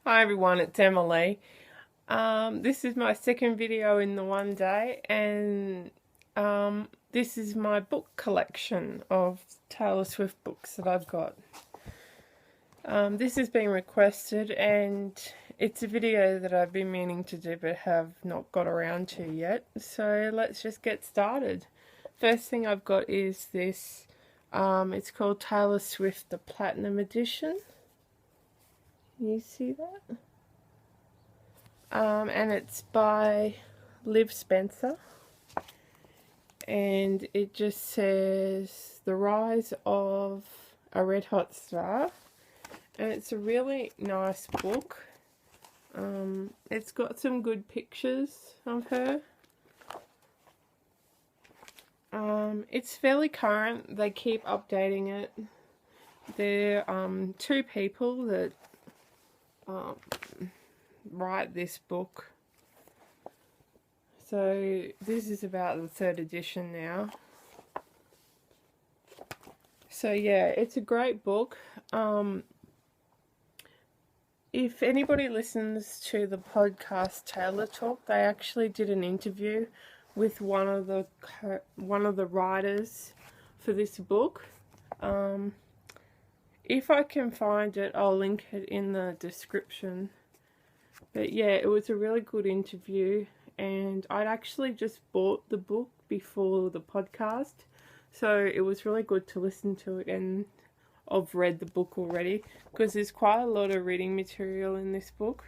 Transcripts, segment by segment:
Hi everyone, it's Emily. This is my second video in the one day, and this is my book collection of Taylor Swift books that I've got. This has been requested, and it's a video that I've been meaning to do but have not got around to yet. So let's just get started. First thing I've got is this. It's called Taylor Swift the Platinum Edition. Can you see that? And it's by Liv Spencer, and it just says The Rise of a Red Hot Star, and it's a really nice book. It's got some good pictures of her. It's fairly current. They keep updating it. There are two people that write this book. So this is about the third edition now. So yeah, it's a great book. If anybody listens to the podcast Taylor Talk, they actually did an interview with one of the writers for this book. If I can find it, I'll link it in the description. But yeah, it was a really good interview, and I'd actually just bought the book before the podcast, so it was really good to listen to it, and I've read the book already, because there's quite a lot of reading material in this book.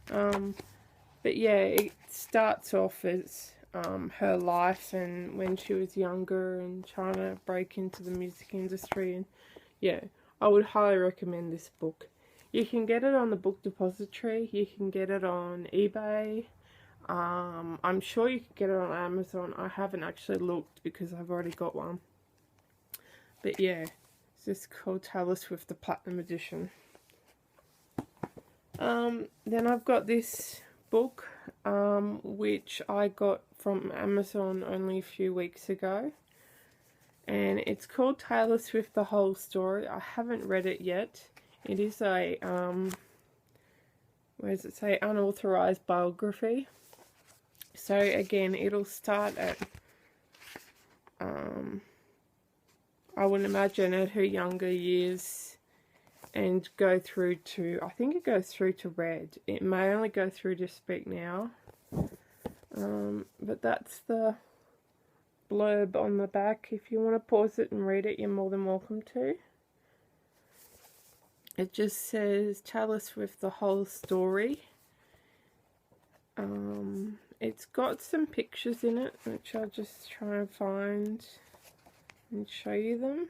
But yeah, it starts off as her life and when she was younger and trying to break into the music industry, and yeah, I would highly recommend this book. You can get it on the Book Depository, you can get it on eBay, I'm sure you can get it on Amazon. I haven't actually looked because I've already got one. But yeah, it's just called Taylor Swift the Platinum Edition. Then I've got this book, which I got from Amazon only a few weeks ago. And it's called Taylor Swift The Whole Story. I haven't read it yet. It is a, where does it say, unauthorized biography. So again, it'll start at, I would imagine at her younger years and go through to, I think it goes through to Red. It may only go through to Speak Now. But that's the blurb on the back. If you want to pause it and read it, you're more than welcome to. It just says Taylor Swift The Whole Story. It's got some pictures in it, which I'll just try and find and show you them.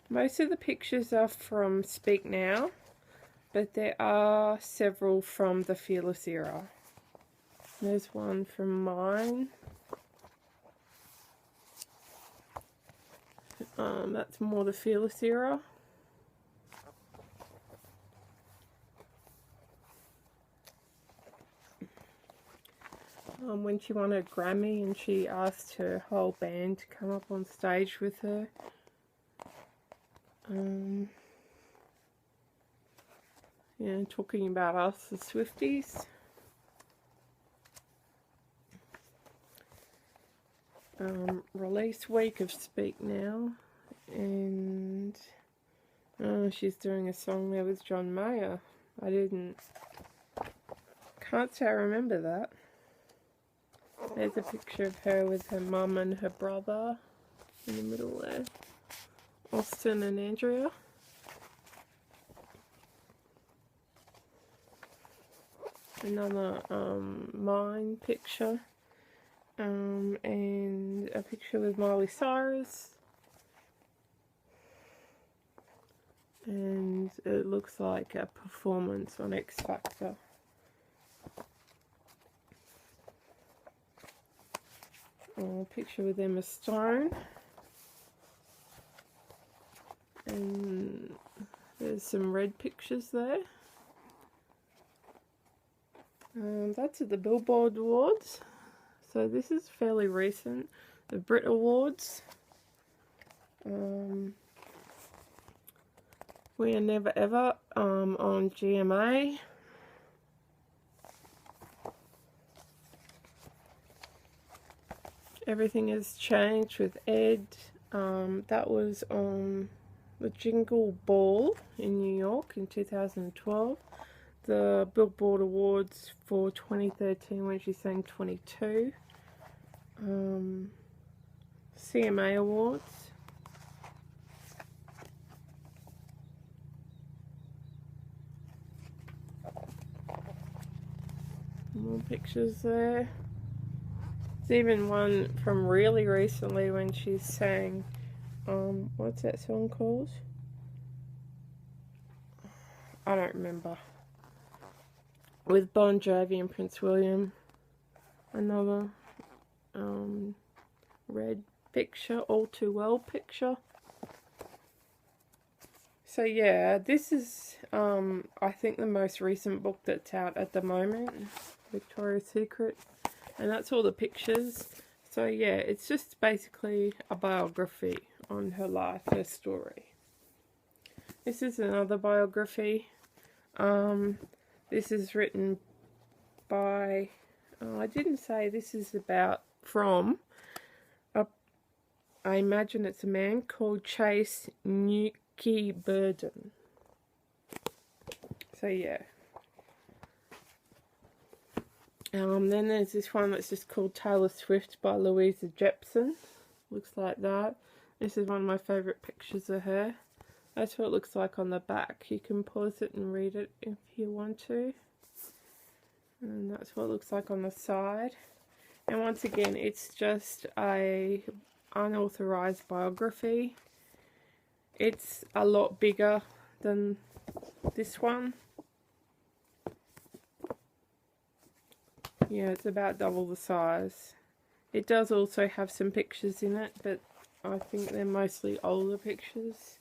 Most of the pictures are from Speak Now, but there are several from the Fearless era. There's one from Mine. That's more the Fearless era. When she won a Grammy and she asked her whole band to come up on stage with her. Yeah, talking about us as Swifties. Release week of Speak Now, and she's doing a song there with John Mayer. Can't say I remember that. There's a picture of her with her mum and her brother in the middle there. Austin and Andrea. Another Mine picture. And a picture with Miley Cyrus. And it looks like a performance on X Factor. A picture with Emma Stone. And there's some Red pictures there. That's at the Billboard Awards. So this is fairly recent. The Brit Awards. We Are Never Ever on GMA. Everything Has Changed with Ed. That was on the Jingle Ball in New York in 2012. The Billboard Awards for 2013 when she sang 22. CMA Awards. More pictures there. There's even one from really recently when she sang, what's that song called? I don't remember. With Bon Jovi and Prince William. Another red picture, All Too Well picture. So yeah, this is I think the most recent book that's out at the moment, Victoria's Secret, and that's all the pictures. So yeah, it's just basically a biography on her life, her story. This is another biography. This is written by, I didn't say this is about, from, I imagine it's a man called Chase Nuki Burden. So yeah. Then there's this one that's just called Taylor Swift by Louisa Jepson. Looks like that. This is one of my favourite pictures of her. That's what it looks like on the back. You can pause it and read it if you want to. And that's what it looks like on the side. And once again, it's just a unauthorized biography. It's a lot bigger than this one. Yeah, it's about double the size. It does also have some pictures in it, but I think they're mostly older pictures.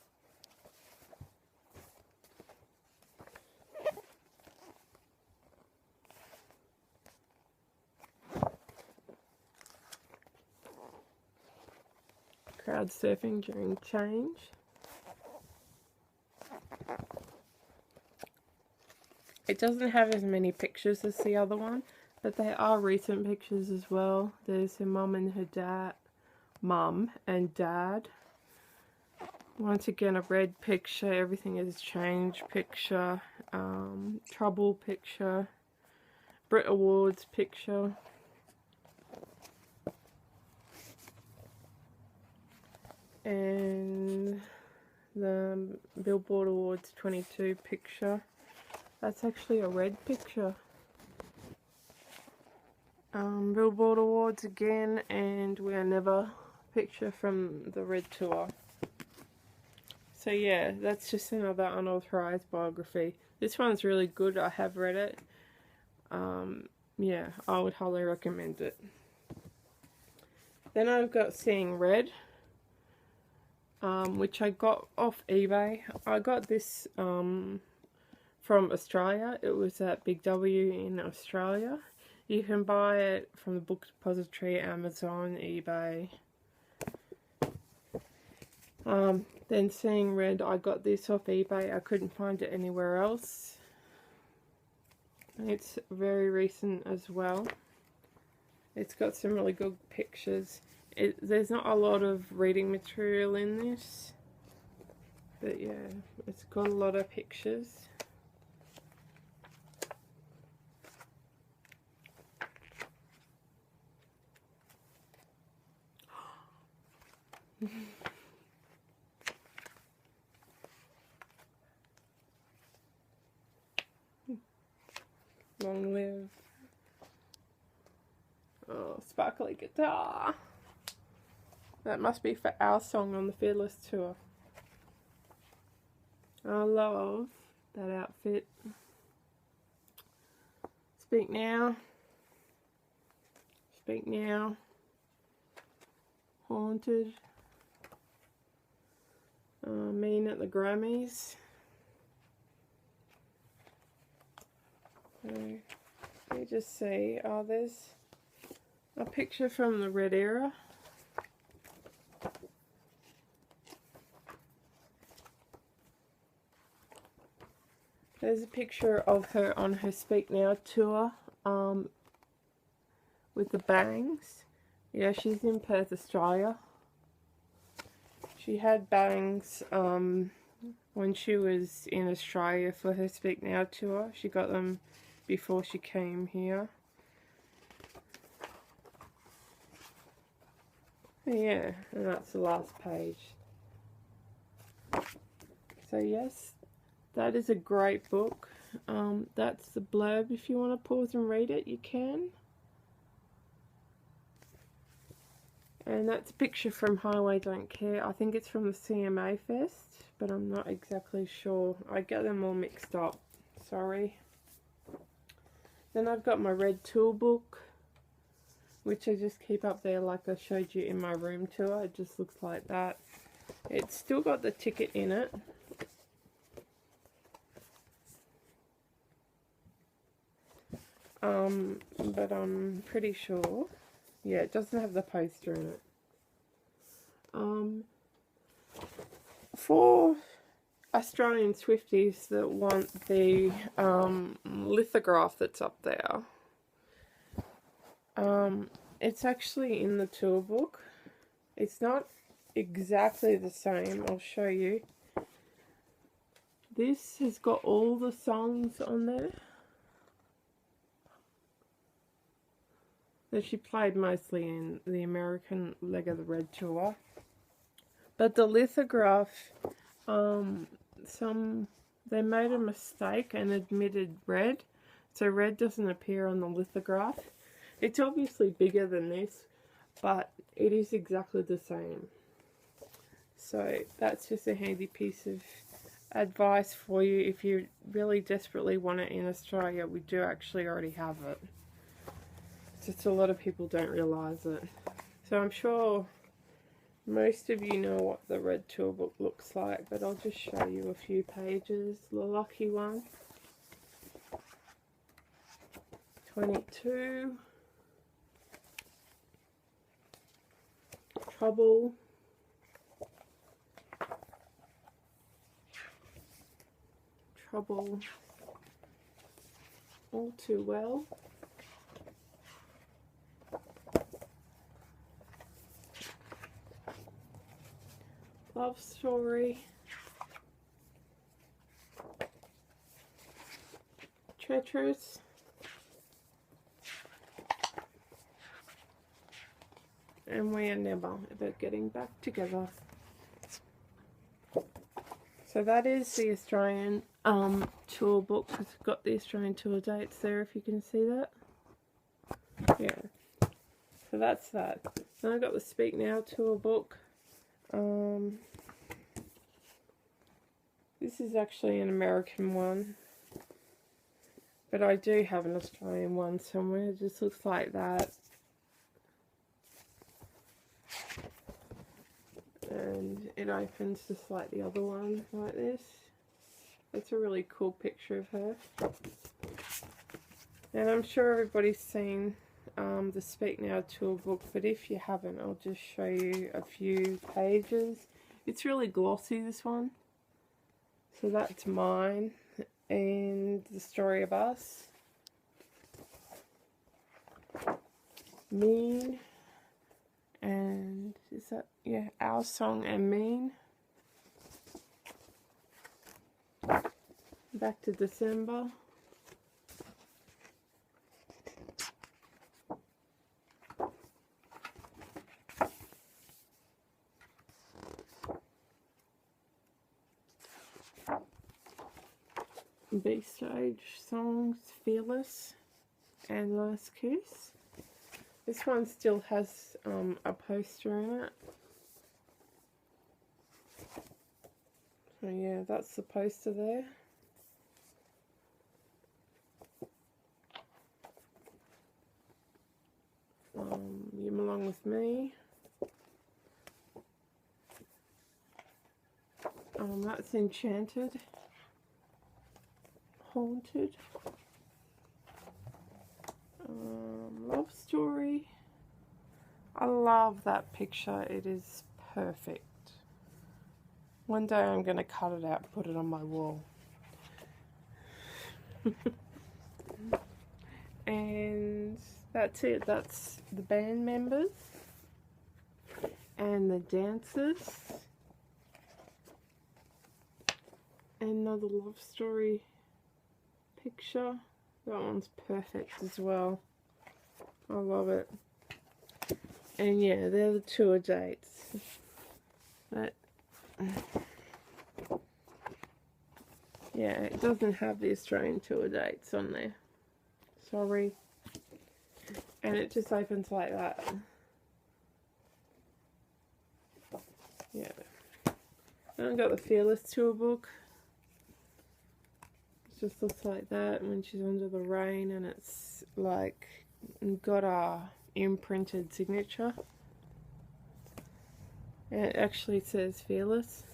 Crowd surfing during change. It doesn't have as many pictures as the other one, but they are recent pictures as well. There's her mum and her dad. Mum and dad. Once again, a red picture. Everything Has Changed picture. Trouble picture. Brit Awards picture. And the Billboard Awards 22 picture. That's actually a red picture. Billboard Awards again, and We Are Never picture from the Red Tour. So yeah, that's just another unauthorized biography. This one's really good. I have read it. Yeah, I would highly recommend it. Then I've got Seeing Red, which I got off eBay. I got this from Australia. It was at Big W in Australia. You can buy it from the Book Depository, Amazon, eBay. Then Seeing Red, I got this off eBay. I couldn't find it anywhere else. It's very recent as well. It's got some really good pictures. There's not a lot of reading material in this, but yeah, it's got a lot of pictures. Long live. Oh, sparkly guitar. That must be for our song on the Fearless tour. I love that outfit. Speak Now. Speak Now. Haunted. Mean at the Grammys. So, you just see, there's a picture from the Red era. There's a picture of her on her Speak Now tour with the bangs. Yeah, she's in Perth, Australia. She had bangs when she was in Australia for her Speak Now tour. She got them before she came here. Yeah, and that's the last page. So yes, that is a great book. That's the blurb. If you want to pause and read it, you can. And that's a picture from Highway Don't Care. I think it's from the CMA Fest, but I'm not exactly sure. I get them all mixed up. Sorry. Then I've got my red tool book, which I just keep up there like I showed you in my room tour. It just looks like that. It's still got the ticket in it. But I'm pretty sure, yeah, it doesn't have the poster in it. For Australian Swifties that want the lithograph that's up there, it's actually in the tour book. It's not exactly the same. I'll show you. This has got all the songs on there that she played mostly in the American leg of the Red tour. But the lithograph, they made a mistake and admitted red, so red doesn't appear on the lithograph. It's obviously bigger than this, but it is exactly the same. So that's just a handy piece of advice for you. If you really desperately want it in Australia, we do actually already have it. Just a lot of people don't realise it. So I'm sure most of you know what the red tour book looks like, but I'll just show you a few pages. The lucky one. 22. Trouble. Trouble. All Too Well. Love Story. Treacherous. And We Are Never Ever Getting Back Together. So that is the Australian tour book. It's got the Australian tour dates there, if you can see that. Yeah. So that's that. Then I got the Speak Now tour book. This is actually an American one, but I do have an Australian one somewhere. It just looks like that. And it opens just like the other one, like this. It's a really cool picture of her. And I'm sure everybody's seen the Speak Now tour book, but if you haven't, I'll just show you a few pages. It's really glossy, this one. So that's mine and The Story of Us. Mean. And is that, yeah, Our Song and Mean. Back to December. B-Stage songs, Fearless and Last Kiss. This one still has a poster in it. So yeah, that's the poster there. You Belong With Me. That's Enchanted. Haunted. Love Story. I love that picture. It is perfect. One day I'm going to cut it out and put it on my wall. And that's it. That's the band members and the dancers. Another love story picture. That one's perfect as well. I love it. And yeah, they're the tour dates. But yeah, it doesn't have the Australian tour dates on there. Sorry. And it just opens like that. Yeah. And I've got the Fearless tour book. It just looks like that when she's under the rain, and it's like got a imprinted signature. And it actually says Fearless.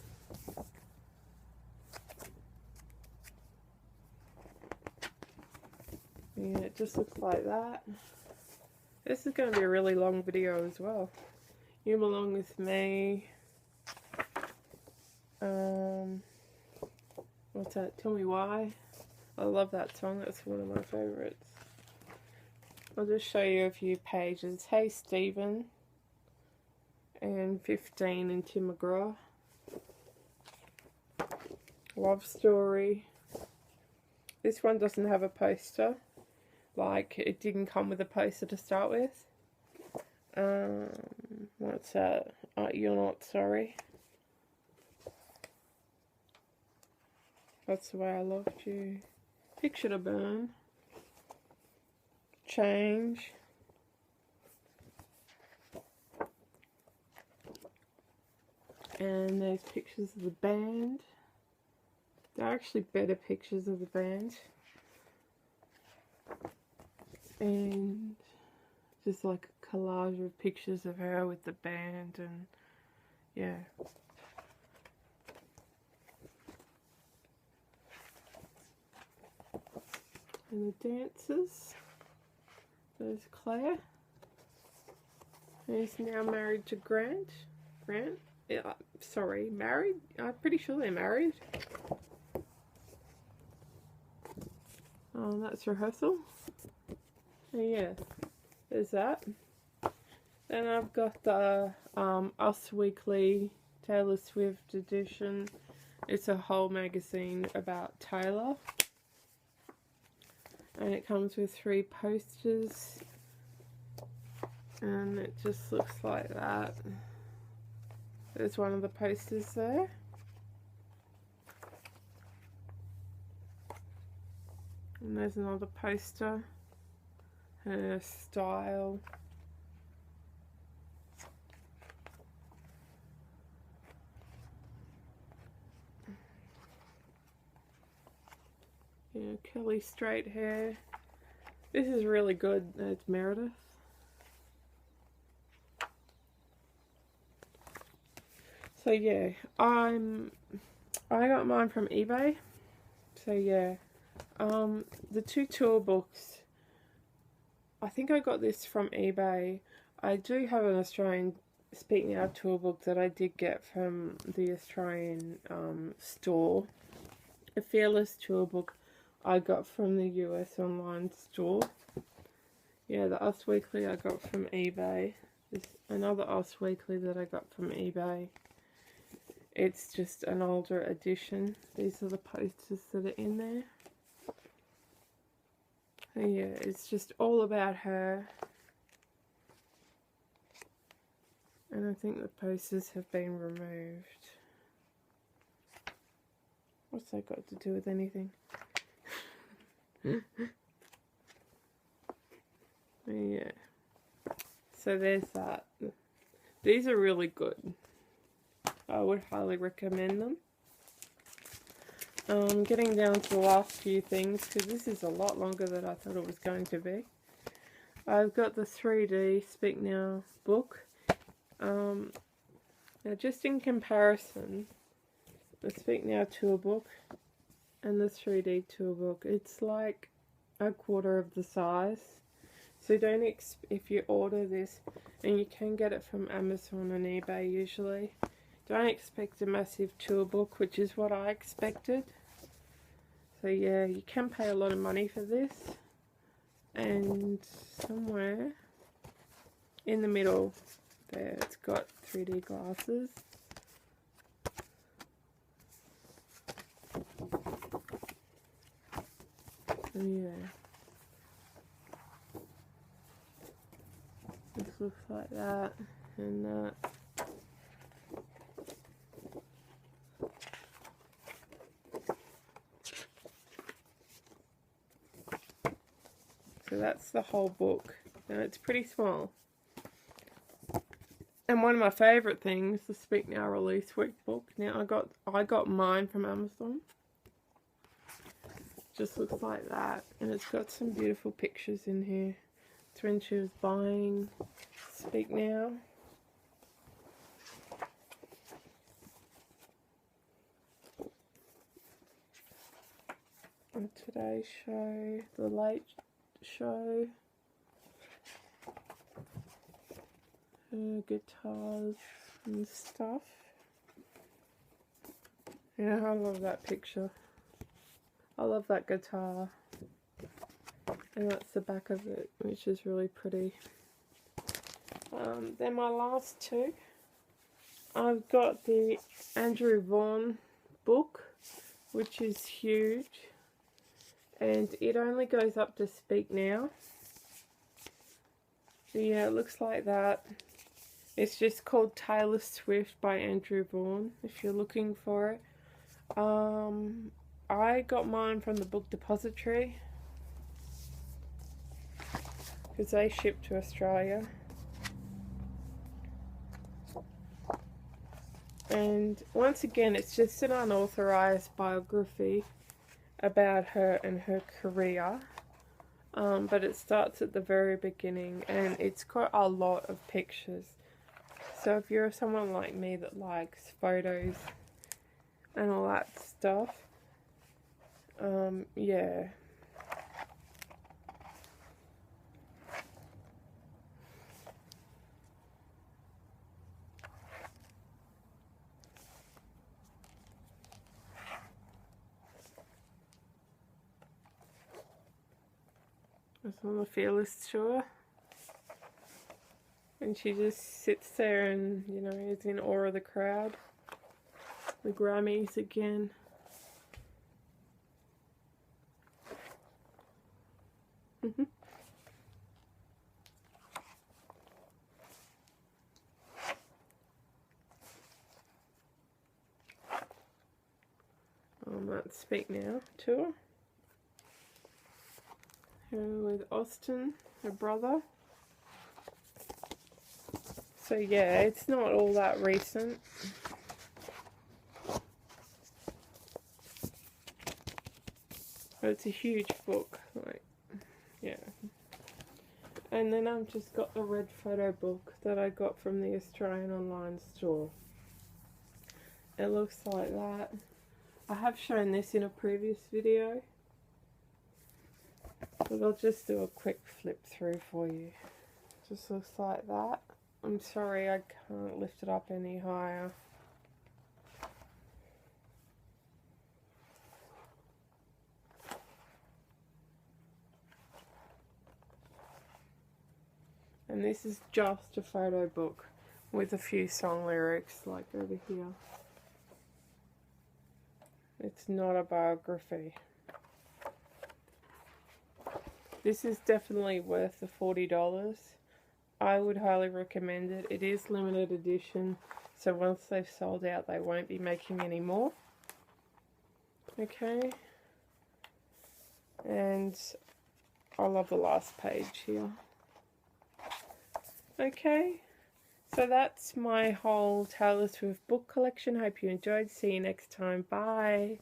Yeah, it just looks like that. This is going to be a really long video as well. You Belong With Me. What's that? Tell Me Why. I love that song. That's one of my favourites. I'll just show you a few pages. Hey Stephen. And 15 in Tim McGraw. Love Story. This one doesn't have a poster. Like, it didn't come with a poster to start with. What's that? You're Not Sorry. That's the Way I Loved You. Picture to Burn. Change. And there's pictures of the band. They're actually better pictures of the band. And just like a collage of pictures of her with the band, and yeah. And the dancers. There's Claire. Who's now married to Grant. Yeah, sorry, married? I'm pretty sure they're married. Oh, that's rehearsal. And yeah, there's that. Then I've got the Us Weekly Taylor Swift edition. It's a whole magazine about Taylor. And it comes with 3 posters. And it just looks like that. There's one of the posters there. And there's another poster. Her style. Yeah, curly straight hair. This is really good. It's Meredith. So yeah, I got mine from eBay. So yeah, the 2 tour books, I think I got this from eBay. I do have an Australian Speak Now tour book that I did get from the Australian store. A Fearless tour book I got from the US online store. Yeah, the Us Weekly I got from eBay. There's another Us Weekly that I got from eBay. It's just an older edition. These are the posters that are in there. And yeah, it's just all about her. And I think the posters have been removed. What's that got to do with anything? Yeah. So there's that. These are really good. I would highly recommend them. Getting down to the last few things, because this is a lot longer than I thought it was going to be. I've got the 3D Speak Now book. Now just in comparison, the Speak Now tour book and the 3D tour book, it's like a quarter of the size. So don't if you order this, and you can get it from Amazon and eBay usually, don't expect a massive tour book, which is what I expected. So yeah, you can pay a lot of money for this. And somewhere in the middle there, it's got 3D glasses. Yeah. This looks like that and that. So that's the whole book. Now it's pretty small. And one of my favourite things, the Speak Now Release Week book. Now I got mine from Amazon. Just looks like that, and it's got some beautiful pictures in here. It's when she was buying Speak Now. And Today's Show, The Late Show, her guitars and stuff. Yeah, I love that picture. I love that guitar. And that's the back of it, which is really pretty. Then my last two. I've got the Andrew Vaughn book, which is huge. And it only goes up to Speak Now. So yeah, it looks like that. It's just called Taylor Swift by Andrew Vaughn, if you're looking for it. I got mine from the Book Depository because they ship to Australia. And once again, it's just an unauthorized biography about her and her career. But it starts at the very beginning, and it's got a lot of pictures. So if you're someone like me that likes photos and all that stuff, yeah. It's on the Fearless tour. And she just sits there and, you know, is in awe of the crowd. The Grammys again. On that Speak Now tour. Her with Austin, her brother. So yeah, it's not all that recent. But it's a huge book, like, yeah. And then I've just got the red photo book that I got from the Australian online store. It looks like that. I have shown this in a previous video, but I'll just do a quick flip through for you. Just looks like that. I'm sorry I can't lift it up any higher. And this is just a photo book with a few song lyrics like over here. It's not a biography. This is definitely worth the $40. I would highly recommend it. It is limited edition, so once they've sold out, they won't be making any more. Okay. And I love the last page here. Okay. So that's my whole Taylor Swift book collection. Hope you enjoyed. See you next time. Bye.